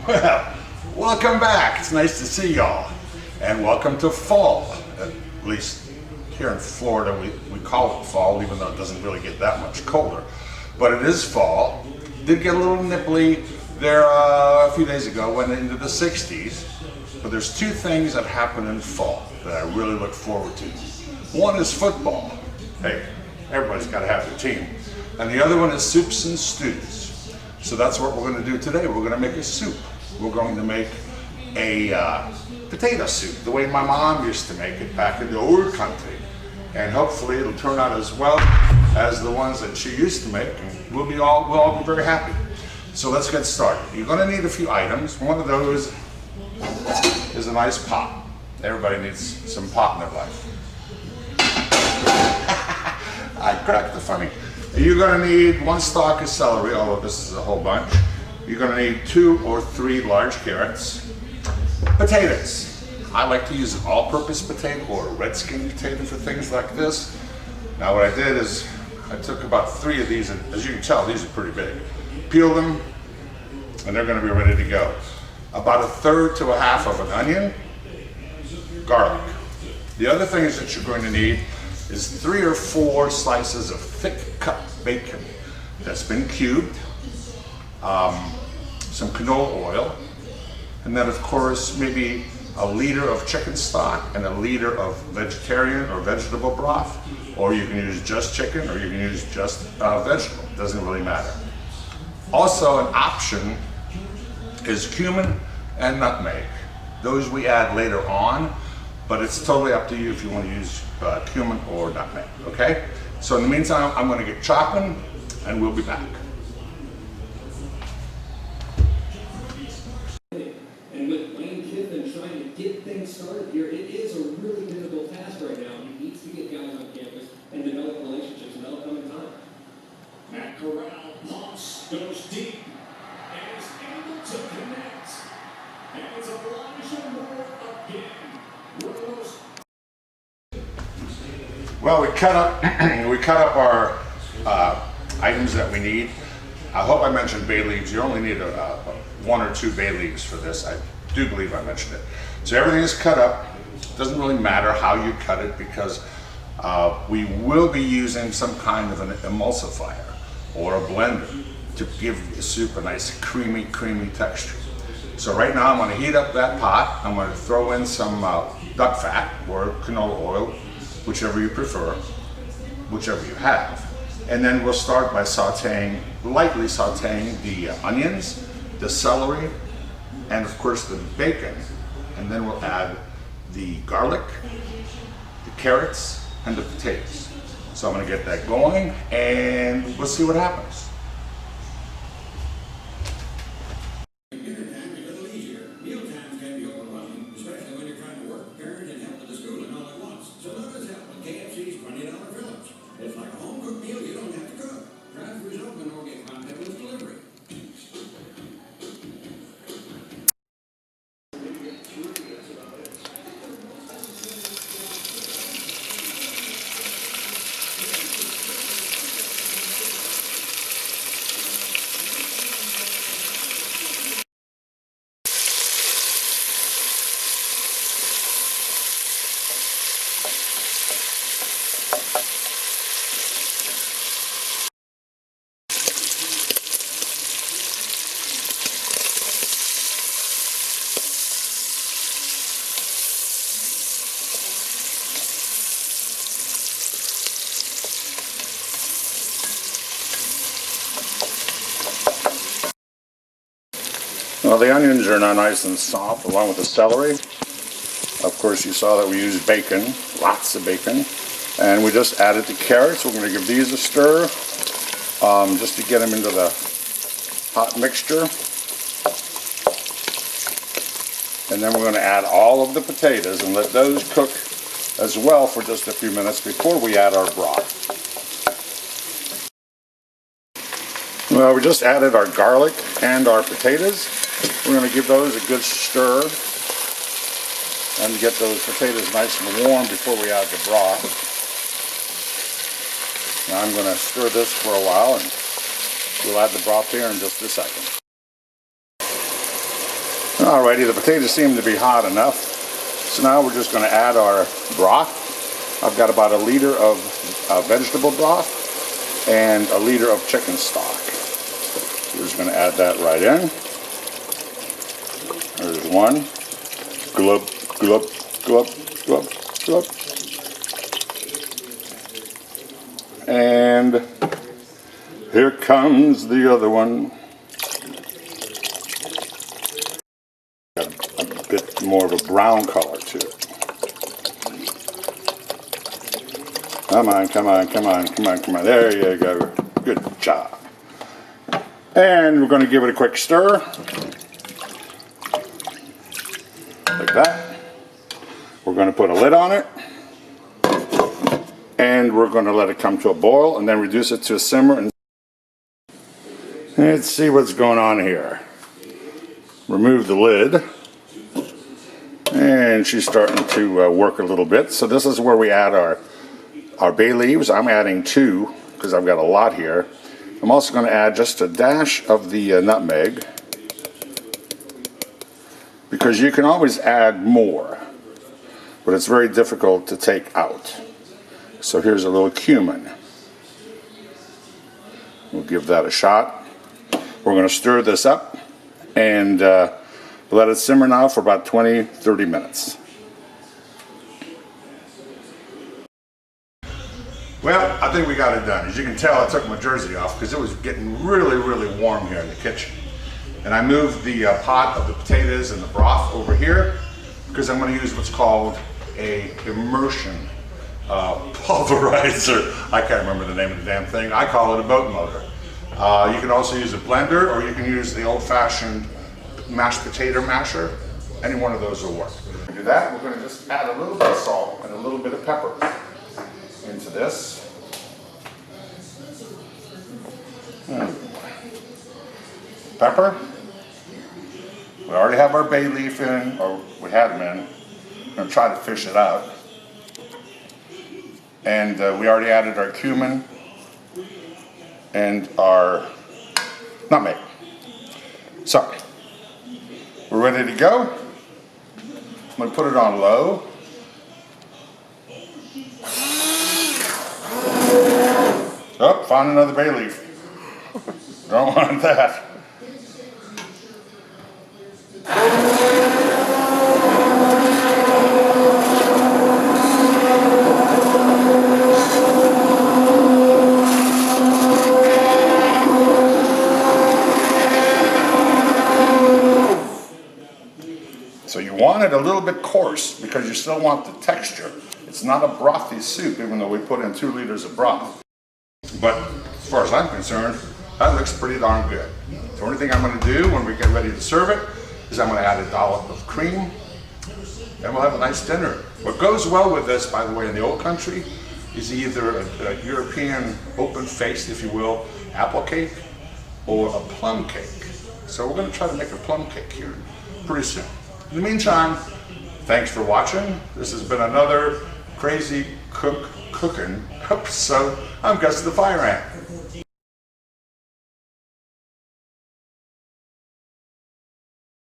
Well, welcome back. It's nice to see y'all. And welcome to fall. At least here in Florida, we call it fall, even though it doesn't really get that much colder. But it is fall. Did get a little nipply there a few days ago, went into the 60s. But there's two things that happen in fall that I really look forward to. One is football. Hey, everybody's got to have their team. And the other one is soups and stews. So that's what we're going to do today. We're going to make a soup. We're going to make a potato soup, the way my mom used to make it back in the old country. And hopefully it'll turn out as well as the ones that she used to make, and we'll all be very happy. So let's get started. You're going to need a few items. One of those is a nice pot. Everybody needs some pot in their life. I cracked the funny. You're going to need one stalk of celery, although this is a whole bunch. You're going to need 2 or 3 large carrots. Potatoes. I like to use an all-purpose potato or a red skin potato for things like this. Now what I did is I took about 3 of these, and as you can tell, these are pretty big. Peeled them, and they're going to be ready to go. About 1/3 to 1/2 of an onion, garlic. The other things that you're going to need is 3 or 4 slices of thick cut bacon that's been cubed, some canola oil, and then of course maybe a liter of chicken stock and a liter of vegetarian or vegetable broth, or you can use just chicken or you can use just vegetable, doesn't really matter. Also an option is cumin and nutmeg. Those we add later on, but it's totally up to you if you want to use cumin or nutmeg, okay? So in the meantime, I'm going to get chopping and we'll be back. And with Lane Kiffin trying to get things started here, it is a really difficult task right now. He needs to get guys on campus and develop relationships, and that'll come in time. Matt Corral pumps, goes deep, and is able to connect. And it's Elijah Moore again. One of those. Well, we cut up our items that we need. I hope I mentioned bay leaves. You only need 1 or 2 bay leaves for this. I do believe I mentioned it. So everything is cut up. It doesn't really matter how you cut it because we will be using some kind of an emulsifier or a blender to give the soup a nice creamy texture. So right now I'm going to heat up that pot. I'm going to throw in some duck fat or canola oil, whichever you prefer, whichever you have. And then we'll start by lightly sauteing the onions, the celery, and of course the bacon. And then we'll add the garlic, the carrots, and the potatoes. So I'm going to get that going and we'll see what happens. Well, the onions are now nice and soft along with the celery. Of course, you saw that we used bacon, lots of bacon. And we just added the carrots. We're going to give these a stir just to get them into the hot mixture. And then we're going to add all of the potatoes and let those cook as well for just a few minutes before we add our broth. Well, we just added our garlic and our potatoes. We're going to give those a good stir and get those potatoes nice and warm before we add the broth. Now I'm going to stir this for a while and we'll add the broth here in just a second. Alrighty, the potatoes seem to be hot enough. So now we're just going to add our broth. I've got about 1 liter of vegetable broth and 1 liter of chicken stock. We're just going to add that right in. There's one. Glub, glub, glub, glub, glub. And here comes the other one. Got a bit more of a brown color to it. Come on, come on, come on, come on, come on. There you go. Good job. And we're going to give it a quick stir. Like that. We're going to put a lid on it. And we're going to let it come to a boil and then reduce it to a simmer. And let's see what's going on here. Remove the lid. And she's starting to work a little bit. So this is where we add our bay leaves. I'm adding 2 because I've got a lot here. I'm also going to add just a dash of the nutmeg, because you can always add more, but it's very difficult to take out. So here's a little cumin. We'll give that a shot. We're going to stir this up and let it simmer now for about 20-30 minutes. Well, I think we got it done. As you can tell, I took my jersey off because it was getting really, really warm here in the kitchen. And I moved the pot of the potatoes and the broth over here because I'm going to use what's called a immersion pulverizer. I can't remember the name of the damn thing. I call it a boat motor. You can also use a blender, or you can use the old-fashioned mashed potato masher. Any one of those will work. To do that, we're going to just add a little bit of salt and a little bit of pepper into this. Pepper. We already have our bay leaf in, or we had them in. I'm going to try to fish it out. And we already added our cumin and our nutmeg. So, we're ready to go. I'm going to put it on low. Oh, found another bay leaf. Don't want that. So you want it a little bit coarse because you still want the texture. It's not a brothy soup, even though we put in 2 liters of broth. But as far as I'm concerned, that looks pretty darn good. The only thing I'm going to do when we get ready to serve it is I'm going to add a dollop of cream, and we'll have a nice dinner. What goes well with this, by the way, in the old country, is either a European open-faced, if you will, apple cake or a plum cake. So we're going to try to make a plum cake here pretty soon. In the meantime, thanks for watching. This has been another crazy cooking episode. I'm Gus the Fire Ant.